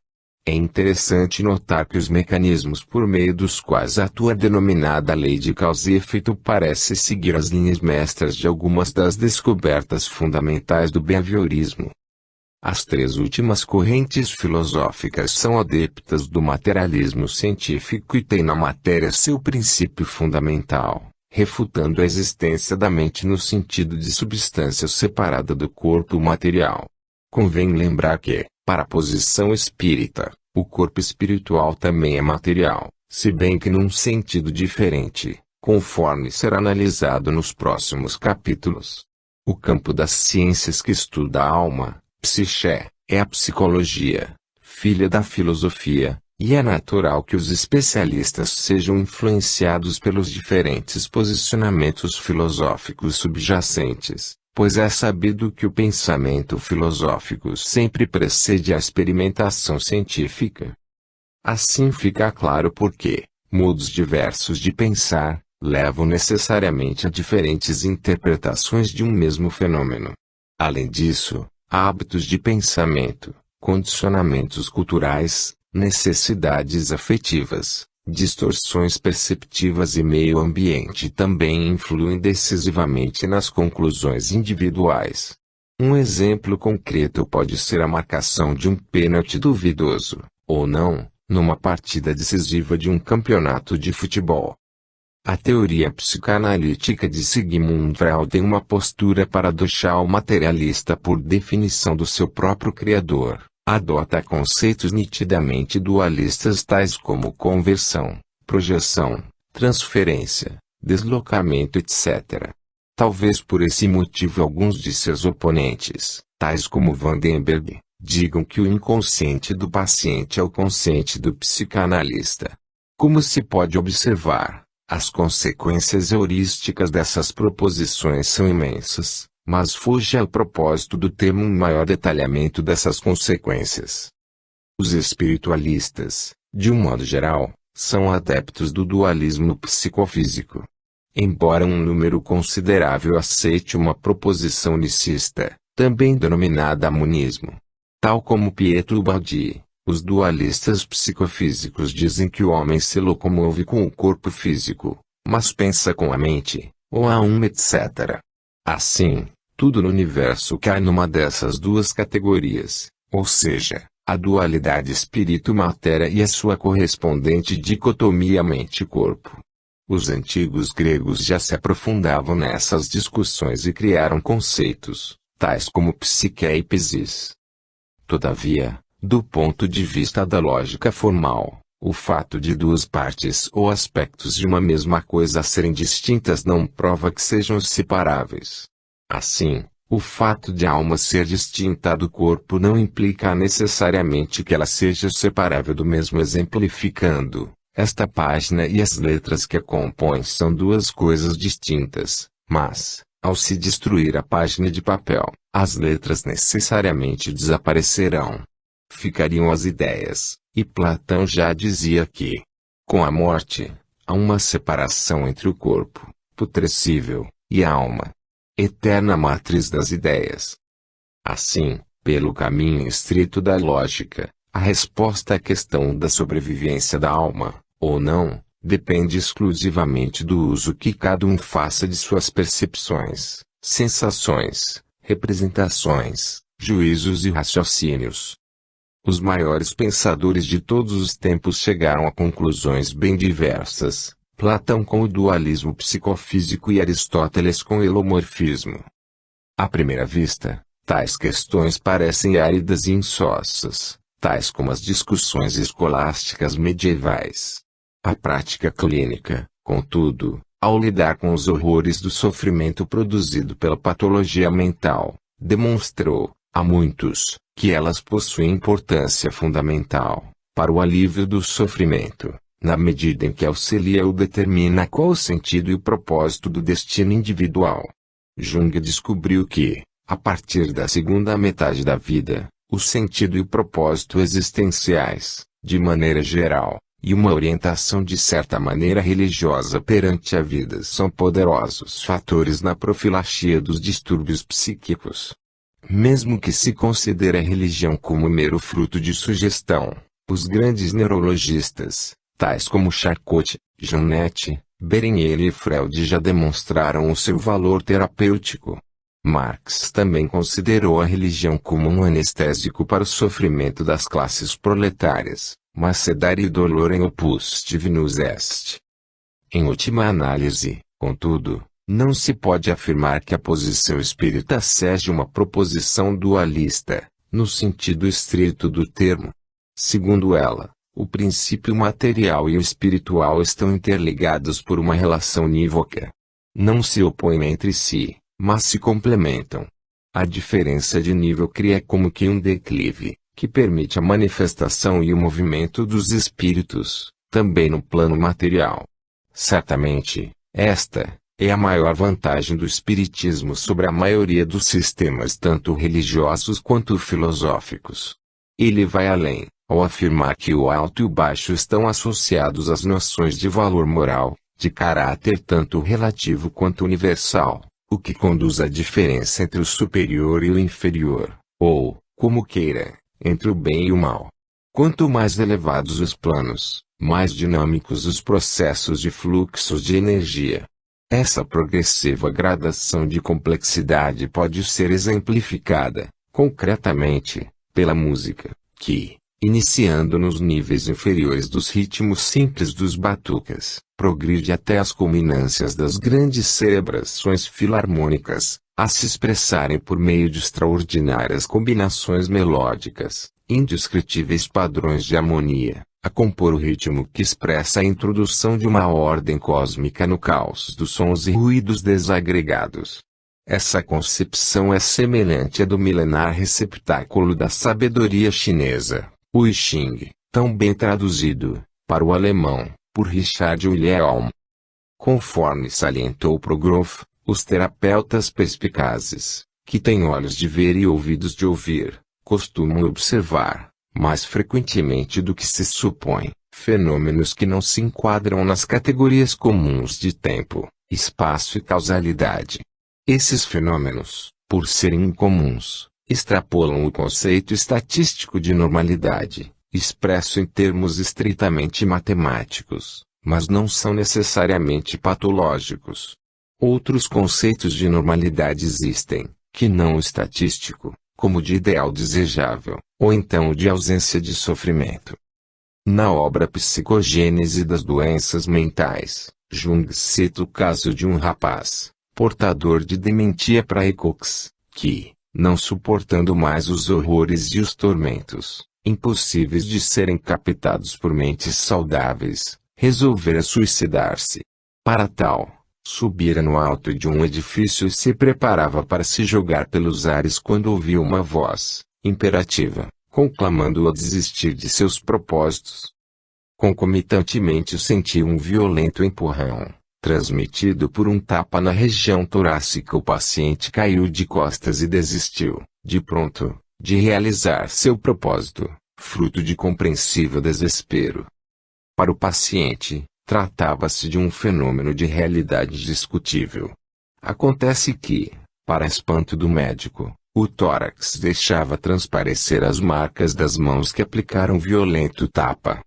É interessante notar que os mecanismos por meio dos quais atua a denominada lei de causa e efeito parece seguir as linhas mestras de algumas das descobertas fundamentais do behaviorismo. As três últimas correntes filosóficas são adeptas do materialismo científico e têm na matéria seu princípio fundamental, refutando a existência da mente no sentido de substância separada do corpo material. Convém lembrar que, para a posição espírita, o corpo espiritual também é material, se bem que num sentido diferente, conforme será analisado nos próximos capítulos. O campo das ciências que estuda a alma, psiché, é a psicologia, filha da filosofia, e é natural que os especialistas sejam influenciados pelos diferentes posicionamentos filosóficos subjacentes, pois é sabido que o pensamento filosófico sempre precede a experimentação científica. Assim fica claro porque, modos diversos de pensar, levam necessariamente a diferentes interpretações de um mesmo fenômeno. Além disso, hábitos de pensamento, condicionamentos culturais, necessidades afetivas, distorções perceptivas e meio ambiente também influem decisivamente nas conclusões individuais. Um exemplo concreto pode ser a marcação de um pênalti duvidoso, ou não, numa partida decisiva de um campeonato de futebol. A teoria psicanalítica de Sigmund Freud tem uma postura paradoxal materialista por definição do seu próprio criador. Adota conceitos nitidamente dualistas tais como conversão, projeção, transferência, deslocamento etc. Talvez por esse motivo alguns de seus oponentes, tais como Vandenberg, digam que o inconsciente do paciente é o consciente do psicanalista. Como se pode observar, as consequências heurísticas dessas proposições são imensas. Mas foge ao propósito do termo um maior detalhamento dessas consequências. Os espiritualistas, de um modo geral, são adeptos do dualismo psicofísico. Embora um número considerável aceite uma proposição unicista, também denominada monismo. Tal como Pietro Baldi, os dualistas psicofísicos dizem que o homem se locomove com o corpo físico, mas pensa com a mente, ou a alma etc. Assim, tudo no universo cai numa dessas duas categorias, ou seja, a dualidade espírito-matéria e a sua correspondente dicotomia mente-corpo. Os antigos gregos já se aprofundavam nessas discussões e criaram conceitos, tais como psique e psis. Todavia, do ponto de vista da lógica formal, o fato de duas partes ou aspectos de uma mesma coisa serem distintas não prova que sejam separáveis. Assim, O fato de a alma ser distinta do corpo não implica necessariamente que ela seja separável do mesmo. Exemplificando, esta página e as letras que a compõem são duas coisas distintas, mas, ao se destruir a página de papel, as letras necessariamente desaparecerão. Ficariam as ideias, e Platão já dizia que, com a morte, há uma separação entre o corpo, putrescível, e a alma, eterna matriz das ideias. Assim, pelo caminho estrito da lógica, a resposta à questão da sobrevivência da alma, ou não, depende exclusivamente do uso que cada um faça de suas percepções, sensações, representações, juízos e raciocínios. Os maiores pensadores de todos os tempos chegaram a conclusões bem diversas. Platão com o dualismo psicofísico e Aristóteles com o helomorfismo. À primeira vista, tais questões parecem áridas e insossas, tais como as discussões escolásticas medievais. A prática clínica, contudo, ao lidar com os horrores do sofrimento produzido pela patologia mental, demonstrou, a muitos, que elas possuem importância fundamental para o alívio do sofrimento, na medida em que auxilia ou determina qual o sentido e o propósito do destino individual. Jung descobriu que, a partir da segunda metade da vida, o sentido e o propósito existenciais, de maneira geral, e uma orientação de certa maneira religiosa perante a vida são poderosos fatores na profilaxia dos distúrbios psíquicos. Mesmo que se considere a religião como mero fruto de sugestão, os grandes neurologistas, tais como Charcot, Janet, Berenier e Freud já demonstraram o seu valor terapêutico. Marx também considerou a religião como um anestésico para o sofrimento das classes proletárias, mas sedare dolorem opus divinus est. Em última análise, contudo, não se pode afirmar que a posição espírita seja uma proposição dualista, no sentido estrito do termo. Segundo ela, o princípio material e o espiritual estão interligados por uma relação unívoca. Não se opõem entre si, mas se complementam. A diferença de nível cria como que um declive, que permite a manifestação e o movimento dos espíritos, também no plano material. Certamente, esta é a maior vantagem do espiritismo sobre a maioria dos sistemas tanto religiosos quanto filosóficos. Ele vai além, ao afirmar que o alto e o baixo estão associados às noções de valor moral, de caráter tanto relativo quanto universal, o que conduz à diferença entre o superior e o inferior, ou, como queira, entre o bem e o mal. Quanto mais elevados os planos, mais dinâmicos os processos de fluxos de energia. Essa progressiva gradação de complexidade pode ser exemplificada, concretamente, pela música, que, iniciando nos níveis inferiores dos ritmos simples dos batucas, progride até as culminâncias das grandes celebrações filarmônicas, a se expressarem por meio de extraordinárias combinações melódicas, indescritíveis padrões de harmonia, a compor o ritmo que expressa a introdução de uma ordem cósmica no caos dos sons e ruídos desagregados. Essa concepção é semelhante à do milenar receptáculo da sabedoria chinesa, o I Ching, tão bem traduzido, para o alemão, por Richard Wilhelm. Conforme salientou Progroff, os terapeutas perspicazes, que têm olhos de ver e ouvidos de ouvir, costumam observar, mais frequentemente do que se supõe, fenômenos que não se enquadram nas categorias comuns de tempo, espaço e causalidade. Esses fenômenos, por serem incomuns, extrapolam o conceito estatístico de normalidade, expresso em termos estritamente matemáticos, mas não são necessariamente patológicos. Outros conceitos de normalidade existem, que não o estatístico, como de ideal desejável, ou então o de ausência de sofrimento. Na obra Psicogênese das Doenças Mentais, Jung cita o caso de um rapaz, portador de dementia praecox, que, não suportando mais os horrores e os tormentos, impossíveis de serem captados por mentes saudáveis, resolvera suicidar-se. Para tal, Subira no alto de um edifício e se preparava para se jogar pelos ares quando ouviu uma voz, imperativa, conclamando-o a desistir de seus propósitos. Concomitantemente sentiu um violento empurrão, transmitido por um tapa na região torácica. O paciente caiu de costas e desistiu, de pronto, de realizar seu propósito, fruto de compreensível desespero. Para o paciente, tratava-se de um fenômeno de realidade discutível. Acontece que, para espanto do médico, o tórax deixava transparecer as marcas das mãos que aplicaram violento tapa.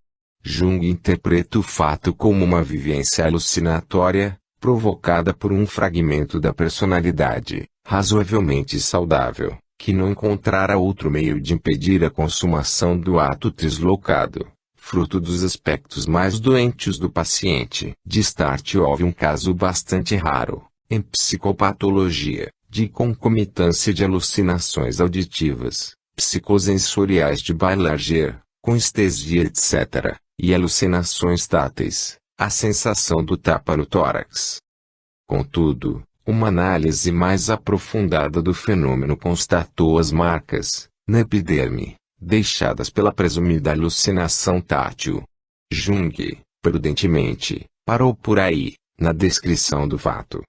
Jung interpreta o fato como uma vivência alucinatória, provocada por um fragmento da personalidade, razoavelmente saudável, que não encontrara outro meio de impedir a consumação do ato deslocado, fruto dos aspectos mais doentes do paciente. De start houve um caso bastante raro, em psicopatologia, de concomitância de alucinações auditivas, psicossensoriais de Bailanger, com estesia etc., e alucinações táteis, a sensação do tapa no tórax. Contudo, uma análise mais aprofundada do fenômeno constatou as marcas, na epiderme, deixadas pela presumida alucinação tátil. Jung, prudentemente, parou por aí, na descrição do fato.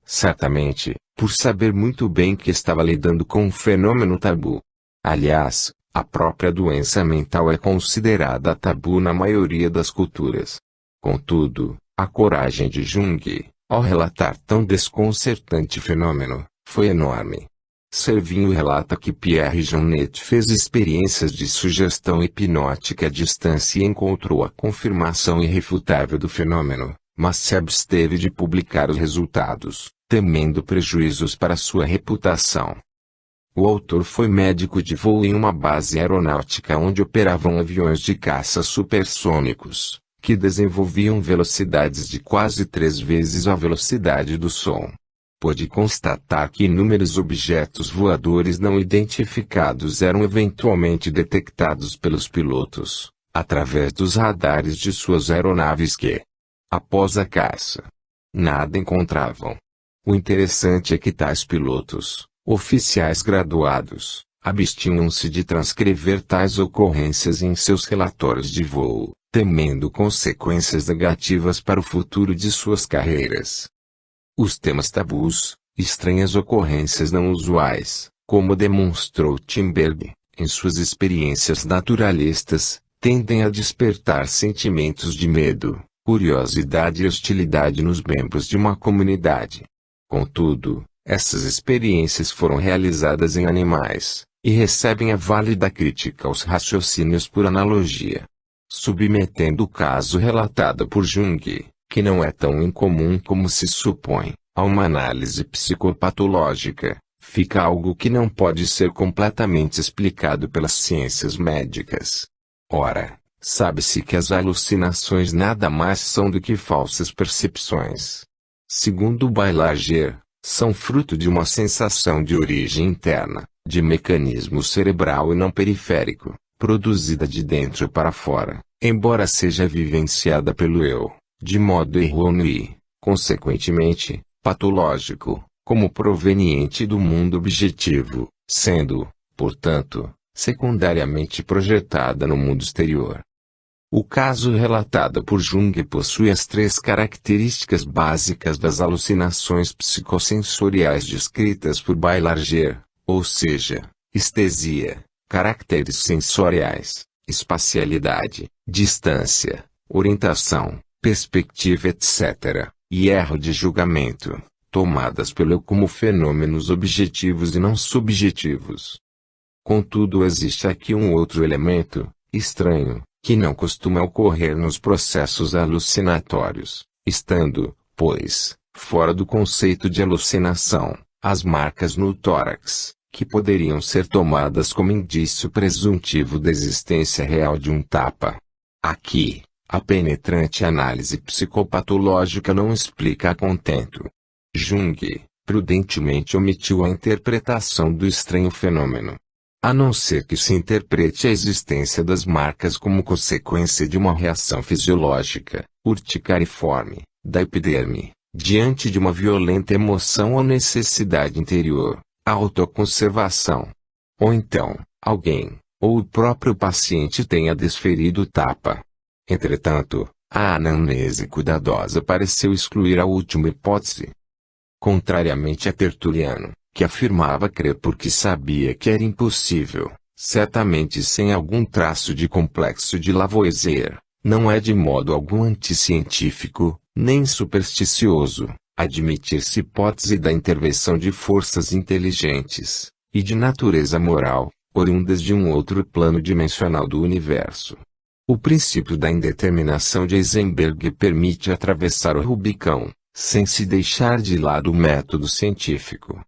Certamente, por saber muito bem que estava lidando com um fenômeno tabu. Aliás, a própria doença mental é considerada tabu na maioria das culturas. Contudo, a coragem de Jung, ao relatar tão desconcertante fenômeno, foi enorme. Servinho relata que Pierre Janet fez experiências de sugestão hipnótica à distância e encontrou a confirmação irrefutável do fenômeno, mas se absteve de publicar os resultados, temendo prejuízos para sua reputação. O autor foi médico de voo em uma base aeronáutica onde operavam aviões de caça supersônicos, que desenvolviam velocidades de quase 3 vezes a velocidade do som. Pôde constatar que inúmeros objetos voadores não identificados eram eventualmente detectados pelos pilotos, através dos radares de suas aeronaves que, após a caça, nada encontravam. O interessante é que tais pilotos, oficiais graduados, abstinham-se de transcrever tais ocorrências em seus relatórios de voo, temendo consequências negativas para o futuro de suas carreiras. Os temas tabus, estranhas ocorrências não usuais, como demonstrou Timberg, em suas experiências naturalistas, tendem a despertar sentimentos de medo, curiosidade e hostilidade nos membros de uma comunidade. Contudo, essas experiências foram realizadas em animais, e recebem a válida crítica aos raciocínios por analogia. Submetendo o caso relatado por Jung, que não é tão incomum como se supõe, a uma análise psicopatológica, fica algo que não pode ser completamente explicado pelas ciências médicas. Ora, sabe-se que as alucinações nada mais são do que falsas percepções. Segundo Bailanger, são fruto de uma sensação de origem interna, de mecanismo cerebral e não periférico, produzida de dentro para fora, embora seja vivenciada pelo eu, de modo errôneo e, consequentemente, patológico, como proveniente do mundo objetivo, sendo, portanto, secundariamente projetada no mundo exterior. O caso relatado por Jung possui as 3 características básicas das alucinações psicossensoriais descritas por Bailanger, ou seja, estesia, caracteres sensoriais, espacialidade, distância, orientação, perspectiva etc., e erro de julgamento, tomadas pelo eu como fenômenos objetivos e não subjetivos. Contudo, existe aqui um outro elemento, estranho, que não costuma ocorrer nos processos alucinatórios, estando, pois, fora do conceito de alucinação, as marcas no tórax, que poderiam ser tomadas como indício presuntivo da existência real de um tapa. Aqui, a penetrante análise psicopatológica não explica a contento. Jung, prudentemente omitiu a interpretação do estranho fenômeno. A não ser que se interprete a existência das marcas como consequência de uma reação fisiológica, urticariforme, da epiderme, diante de uma violenta emoção ou necessidade interior, a autoconservação. Ou então, alguém, ou o próprio paciente tenha desferido tapa. Entretanto, a anamnese cuidadosa pareceu excluir a última hipótese. Contrariamente a Tertuliano, que afirmava crer porque sabia que era impossível, certamente sem algum traço de complexo de Lavoisier, não é de modo algum anticientífico, nem supersticioso, admitir-se hipótese da intervenção de forças inteligentes, e de natureza moral, oriundas de um outro plano dimensional do universo. O princípio da indeterminação de Heisenberg permite atravessar o Rubicão, sem se deixar de lado o método científico.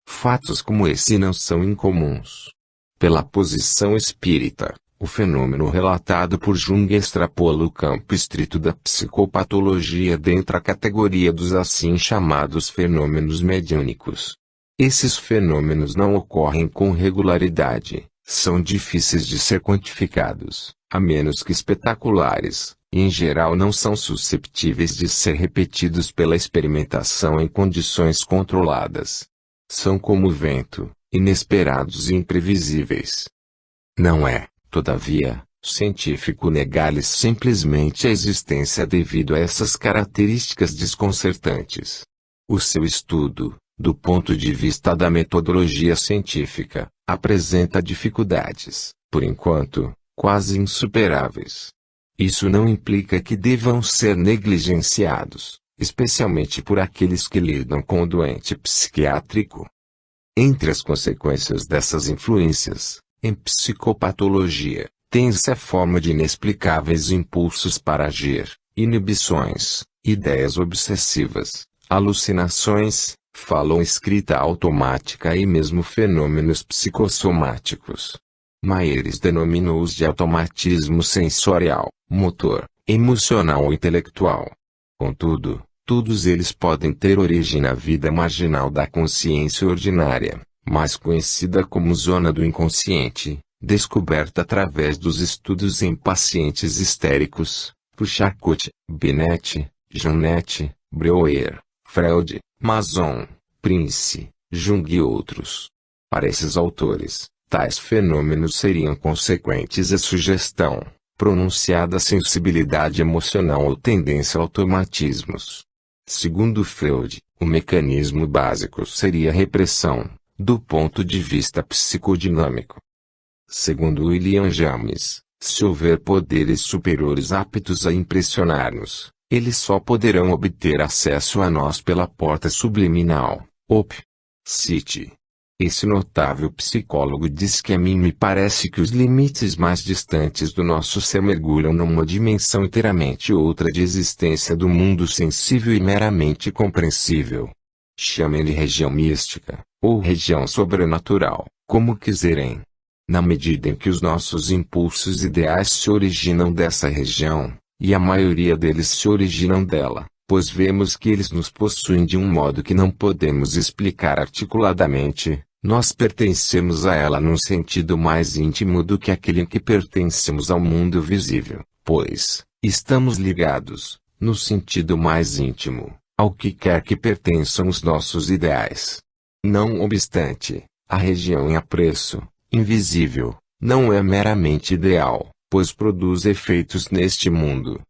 Fatos como esse não são incomuns. Pela posição espírita, o fenômeno relatado por Jung extrapola o campo estrito da psicopatologia dentro a categoria dos assim chamados fenômenos mediúnicos. Esses fenômenos não ocorrem com regularidade, são difíceis de ser quantificados, a menos que espetaculares, e em geral não são susceptíveis de ser repetidos pela experimentação em condições controladas. São como o vento, inesperados e imprevisíveis. Não é, todavia, científico negar-lhes simplesmente a existência devido a essas características desconcertantes. O seu estudo, do ponto de vista da metodologia científica, apresenta dificuldades, por enquanto, quase insuperáveis. Isso não implica que devam ser negligenciados, especialmente por aqueles que lidam com o doente psiquiátrico. Entre as consequências dessas influências, em psicopatologia, tem-se a forma de inexplicáveis impulsos para agir, inibições, ideias obsessivas, alucinações, fala ou escrita automática e mesmo fenômenos psicossomáticos. Maiers denominou-os de automatismo sensorial, motor, emocional ou intelectual. Contudo, todos eles podem ter origem na vida marginal da consciência ordinária, mais conhecida como zona do inconsciente, descoberta através dos estudos em pacientes histéricos, por Charcot, Binet, Janet, Breuer, Freud, Mason, Prince, Jung e outros. Para esses autores, tais fenômenos seriam consequentes à sugestão, pronunciada sensibilidade emocional ou tendência a automatismos. Segundo Freud, o mecanismo básico seria a repressão, do ponto de vista psicodinâmico. Segundo William James, se houver poderes superiores aptos a impressionar-nos, eles só poderão obter acesso a nós pela porta subliminal, op. Cite. Esse notável psicólogo diz que a mim me parece que os limites mais distantes do nosso ser mergulham numa dimensão inteiramente outra de existência do mundo sensível e meramente compreensível. Chamem-lhe região mística, ou região sobrenatural, como quiserem. Na medida em que os nossos impulsos ideais se originam dessa região, e a maioria deles se originam dela, pois vemos que eles nos possuem de um modo que não podemos explicar articuladamente, nós pertencemos a ela num sentido mais íntimo do que aquele em que pertencemos ao mundo visível, pois, estamos ligados, no sentido mais íntimo, ao que quer que pertençam os nossos ideais. Não obstante, a região em apreço, invisível, não é meramente ideal, pois produz efeitos neste mundo.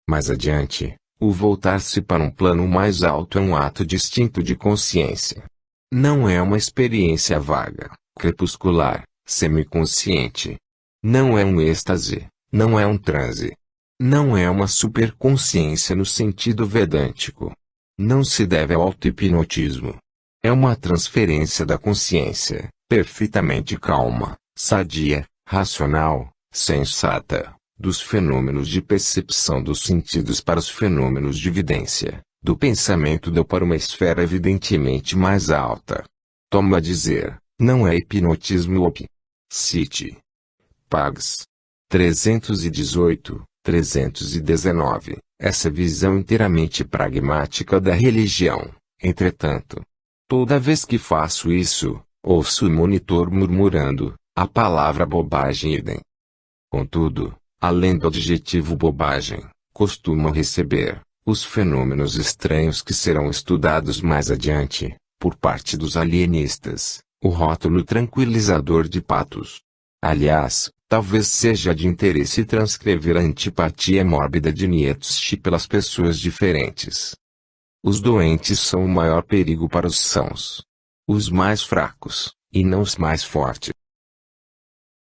Mais adiante, o voltar-se para um plano mais alto é um ato distinto de consciência. Não é uma experiência vaga, crepuscular, semiconsciente. Não é um êxtase, não é um transe. Não é uma superconsciência no sentido vedântico. Não se deve ao auto-hipnotismo. É uma transferência da consciência, perfeitamente calma, sadia, racional, sensata, dos fenômenos de percepção dos sentidos para os fenômenos de vidência, do pensamento para uma esfera evidentemente mais alta. Tomo a dizer, não é hipnotismo op. Cite. Pags. 318, 319. Essa visão inteiramente pragmática da religião, entretanto. Toda vez que faço isso, ouço o monitor murmurando, a palavra bobagem idem. Contudo, além do adjetivo bobagem, costumo receber, Os fenômenos estranhos que serão estudados mais adiante, por parte dos alienistas, o rótulo tranquilizador de patos. Aliás, talvez seja de interesse transcrever a antipatia mórbida de Nietzsche pelas pessoas diferentes. Os doentes são o maior perigo para os sãos. Os mais fracos, e não os mais fortes.